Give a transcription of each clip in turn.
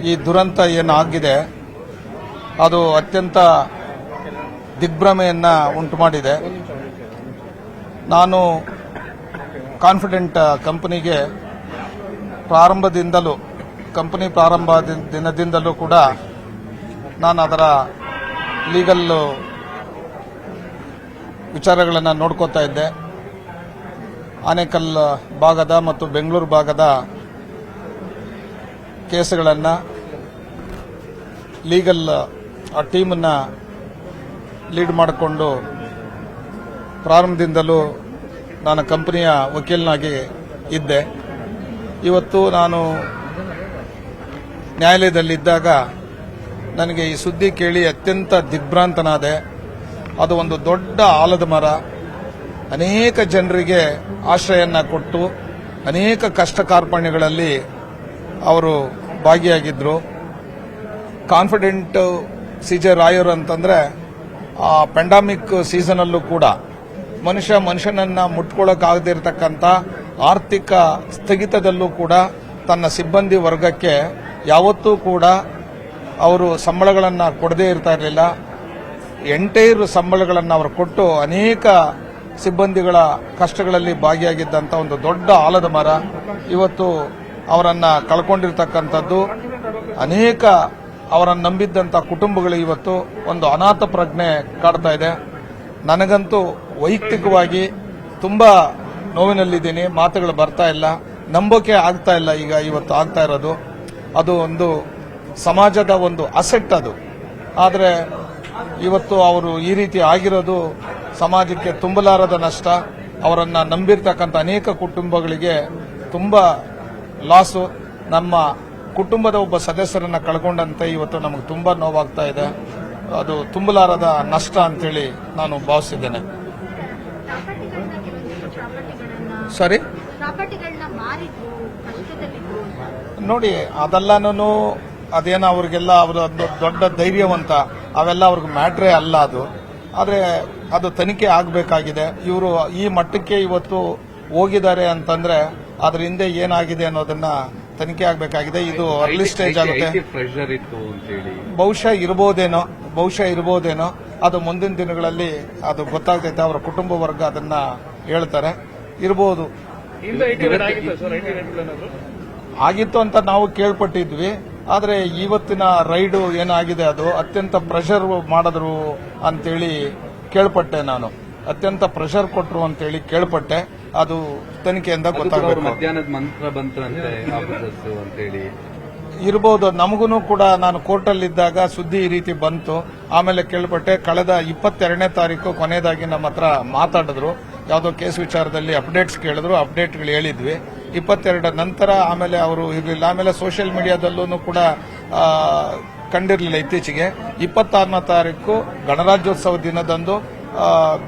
ಈ ದುರಂತ ಏನಾಗಿದೆ ಅದು ಅತ್ಯಂತ ದಿಗ್ಭ್ರಮೆಯನ್ನು ಉಂಟು ಮಾಡಿದೆ. ನಾನು ಕಾನ್ಫಿಡೆಂಟ್ ಕಂಪನಿಗೆ ಕಂಪನಿ ಪ್ರಾರಂಭ ದಿನದಿಂದಲೂ ಕೂಡ ನಾನು ಅದರ ಲೀಗಲ್ ವಿಚಾರಗಳನ್ನು ನೋಡ್ಕೋತಾ ಇದ್ದೆ. ಆನೇಕಲ್ ಭಾಗದ ಮತ್ತು ಬೆಂಗಳೂರು ಭಾಗದ ಕೇಸುಗಳನ್ನು ಲೀಗಲ್ ಟೀಮನ್ನು ಲೀಡ್ ಮಾಡಿಕೊಂಡು ಪ್ರಾರಂಭದಿಂದಲೂ ನಾನು ಕಂಪನಿಯ ವಕೀಲನಾಗಿ ಇದ್ದೆ. ಇವತ್ತು ನಾನು ನ್ಯಾಯಾಲಯದಲ್ಲಿದ್ದಾಗ ನನಗೆ ಈ ಸುದ್ದಿ ಕೇಳಿ ಅತ್ಯಂತ ದಿಗ್ಭ್ರಾಂತನಾದೆ. ಅದು ಒಂದು ದೊಡ್ಡ ಆಲದ ಮರ, ಅನೇಕ ಜನರಿಗೆ ಆಶ್ರಯವನ್ನು ಕೊಟ್ಟು ಅನೇಕ ಕಷ್ಟ ಕಾರ್ಪಣ್ಯಗಳಲ್ಲಿ ಅವರು ಭಾಗಿಯಾಗಿದ್ದರು. ಕಾನ್ಫಿಡೆಂಟ್ CJ ರಾಯರ್ ಅಂತಂದರೆ ಆ ಪೆಂಡಮಿಕ್ ಸೀಸನಲ್ಲೂ ಕೂಡ ಮನುಷ್ಯನನ್ನು ಮುಟ್ಕೊಳ್ಳೋಕ್ಕಾಗದೇ ಇರತಕ್ಕಂಥ ಆರ್ಥಿಕ ಸ್ಥಗಿತದಲ್ಲೂ ಕೂಡ ತನ್ನ ಸಿಬ್ಬಂದಿ ವರ್ಗಕ್ಕೆ ಯಾವತ್ತೂ ಕೂಡ ಅವರು ಸಂಬಳಗಳನ್ನು ಕೊಡದೇ ಇರ್ತಾ ಇರಲಿಲ್ಲ. ಎಂಟೈರ್ ಸಂಬಳಗಳನ್ನು ಅವರು ಕೊಟ್ಟು ಅನೇಕ ಸಿಬ್ಬಂದಿಗಳ ಕಷ್ಟಗಳಲ್ಲಿ ಭಾಗಿಯಾಗಿದ್ದಂಥ ಒಂದು ದೊಡ್ಡ ಆಲದ ಮರ ಇವತ್ತು ಅವರನ್ನು ಕಳ್ಕೊಂಡಿರ್ತಕ್ಕಂಥದ್ದು. ಅನೇಕ ಅವರನ್ನು ನಂಬಿದ್ದಂಥ ಕುಟುಂಬಗಳು ಇವತ್ತು ಒಂದು ಅನಾಥ ಪ್ರಜ್ಞೆ ಕಾಡ್ತಾ ಇದೆ. ನನಗಂತೂ ವೈಯಕ್ತಿಕವಾಗಿ ತುಂಬ ನೋವಿನಲ್ಲಿದ್ದೀನಿ. ಮಾತುಗಳು ಬರ್ತಾ ಇಲ್ಲ, ನಂಬೋಕೆ ಆಗ್ತಾ ಇಲ್ಲ. ಇವತ್ತು ಆಗ್ತಾ ಇರೋದು ಅದು ಒಂದು ಸಮಾಜದ ಒಂದು ಅಸೆಟ್ ಅದು. ಆದರೆ ಇವತ್ತು ಅವರು ಈ ರೀತಿ ಆಗಿರೋದು ಸಮಾಜಕ್ಕೆ ತುಂಬಲಾರದ ನಷ್ಟ. ಅವರನ್ನು ನಂಬಿರ್ತಕ್ಕಂಥ ಅನೇಕ ಕುಟುಂಬಗಳಿಗೆ ತುಂಬ ಲಾಸು. ನಮ್ಮ ಕುಟುಂಬದ ಒಬ್ಬ ಸದಸ್ಯರನ್ನು ಕಳ್ಕೊಂಡಂತೆ ಇವತ್ತು ನಮಗೆ ತುಂಬ ನೋವಾಗ್ತಾ ಇದೆ. ಅದು ತುಂಬಲಾರದ ನಷ್ಟ ಅಂತೇಳಿ ನಾನು ಭಾವಿಸಿದ್ದೇನೆ. ಸರಿ, ನೋಡಿ, ಅದೆಲ್ಲನೂ ಅದೇನೋ ಅವ್ರಿಗೆಲ್ಲ ಅವರ ದೊಡ್ಡ ಧೈರ್ಯವಂತ, ಅವೆಲ್ಲ ಅವ್ರಿಗೆ ಮ್ಯಾಟ್ರೇ ಅಲ್ಲ ಅದು. ಆದರೆ ಅದು ತನಿಖೆ ಆಗಬೇಕಾಗಿದೆ. ಇವರು ಈ ಮಟ್ಟಕ್ಕೆ ಇವತ್ತು ಹೋಗಿದ್ದಾರೆ ಅಂತಂದ್ರೆ ಅದ್ರ ಹಿಂದೆ ಏನಾಗಿದೆ ಅನ್ನೋದನ್ನ ತನಿಖೆ ಆಗಬೇಕಾಗಿದೆ. ಇದು ಅರ್ಲಿ ಸ್ಟೇಜ್ ಆಗುತ್ತೆ. ಬಹುಶಃ ಇರಬಹುದೇನೋ ಅದು ಮುಂದಿನ ದಿನಗಳಲ್ಲಿ ಅದು ಗೊತ್ತಾಗ್ತೈತೆ. ಅವರ ಕುಟುಂಬ ವರ್ಗ ಅದನ್ನ ಹೇಳ್ತಾರೆ. ಇರಬಹುದು, ಆಗಿತ್ತು ಅಂತ ನಾವು ಕೇಳ್ಪಟ್ಟಿದ್ವಿ. ಆದರೆ ಇವತ್ತಿನ ರೈಡು ಏನಾಗಿದೆ ಅದು ಅತ್ಯಂತ ಪ್ರೆಷರ್ ಮಾಡಿದ್ರು ಅಂತೇಳಿ ಕೇಳ್ಪಟ್ಟೆ. ನಾನು ಅತ್ಯಂತ ಪ್ರೆಷರ್ ಕೊಟ್ರು ಅಂತೇಳಿ ಕೇಳ್ಪಟ್ಟೆ. ಅದು ತನಿಖೆಯಿಂದ ಗೊತ್ತಾಗಬೇಕು. ಮಧ್ಯಾಹ್ನದ ಮಂತ್ರ ಬಂತಂತೆ ಅಂತೇಳಿ ಇರಬಹುದು. ನಮಗೂ ಕೂಡ ನಾನು ಕೋರ್ಟಲ್ಲಿದ್ದಾಗ ಸುದ್ದಿ ಈ ರೀತಿ ಬಂತು. ಆಮೇಲೆ ಕೇಳ್ಪಟ್ಟೆ. ಕಳೆದ 22ನೇ ತಾರೀಕು ಕೊನೆಯದಾಗಿ ನಮ್ಮ ಹತ್ರ ಮಾತಾಡಿದ್ರು. ಯಾವುದೋ ಕೇಸ್ ವಿಚಾರದಲ್ಲಿ ಅಪ್ಡೇಟ್ಸ್ ಕೇಳಿದ್ರು. ಅಪ್ಡೇಟ್ಗಳು ಹೇಳಿದ್ವಿ. 22 ನಂತರ ಆಮೇಲೆ ಅವರು ಇರಲಿಲ್ಲ. ಆಮೇಲೆ ಸೋಷಿಯಲ್ ಮೀಡಿಯಾದಲ್ಲೂ ಕೂಡ ಕಂಡಿರಲಿಲ್ಲ. ಇತ್ತೀಚೆಗೆ 26ನೇ ತಾರೀಕು ಗಣರಾಜ್ಯೋತ್ಸವ ದಿನದಂದು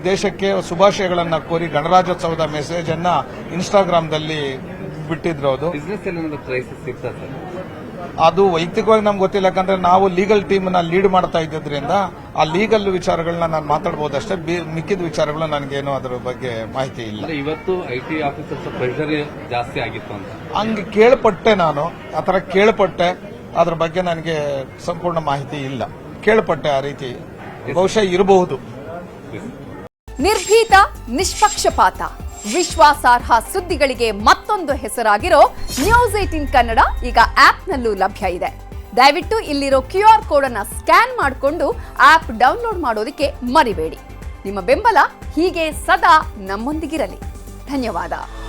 ದೇಶಕ್ಕೆ ಶುಭಾಶಯಗಳನ್ನು ಕೋರಿ ಗಣರಾಜ್ಯೋತ್ಸವದ ಮೆಸೇಜ್ ಅನ್ನ ಇನ್ಸ್ಟಾಗ್ರಾಮ್ದಲ್ಲಿ ಬಿಟ್ಟಿದ್ರು. ಅದು ವೈಯಕ್ತಿಕವಾಗಿ ನಮ್ಗೆ ಗೊತ್ತಿಲ್ಲ. ಯಾಕಂದ್ರೆ ನಾವು ಲೀಗಲ್ ಟೀಮ್ ನ ಲೀಡ್ ಮಾಡ್ತಾ ಇದ್ದಿದ್ರಿಂದ ಆ ಲೀಗಲ್ ವಿಚಾರಗಳನ್ನ ನಾನು ಮಾತಾಡಬಹುದಷ್ಟೇ. ಮಿಕ್ಕಿದ ವಿಚಾರಗಳು ನನಗೇನು ಅದರ ಬಗ್ಗೆ ಮಾಹಿತಿ ಇಲ್ಲ. ಇವತ್ತು IT ಆಫೀಸರ್ಸ್ ಪ್ರೆಷರ್ ಜಾಸ್ತಿ ಆಗಿತ್ತು ಅಂತ ಹಂಗೆ ಕೇಳ್ಪಟ್ಟೆ. ನಾನು ಆತರ ಕೇಳ್ಪಟ್ಟೆ. ಅದ್ರ ಬಗ್ಗೆ ನನಗೆ ಸಂಪೂರ್ಣ ಮಾಹಿತಿ ಇಲ್ಲ. ಕೇಳ್ಪಟ್ಟೆ ಆ ರೀತಿ. ಬಹುಶಃ ಇರಬಹುದು. ನಿರ್ಭೀತ, ನಿಷ್ಪಕ್ಷಪಾತ, ವಿಶ್ವಾಸಾರ್ಹ ಸುದ್ದಿಗಳಿಗೆ ಮತ್ತೊಂದು ಹೆಸರಾಗಿರೋ ನ್ಯೂಸ್18 ಕನ್ನಡ ಈಗ ಆಪ್ನಲ್ಲೂ ಲಭ್ಯ ಇದೆ. ದಯವಿಟ್ಟು ಇಲ್ಲಿರೋ QR ಕೋಡ್ ಅನ್ನು ಸ್ಕ್ಯಾನ್ ಮಾಡಿಕೊಂಡು ಆಪ್ ಡೌನ್ಲೋಡ್ ಮಾಡೋದಕ್ಕೆ ಮರಿಬೇಡಿ. ನಿಮ್ಮ ಬೆಂಬಲ ಹೀಗೆ ಸದಾ ನಮ್ಮೊಂದಿಗಿರಲಿ. ಧನ್ಯವಾದ.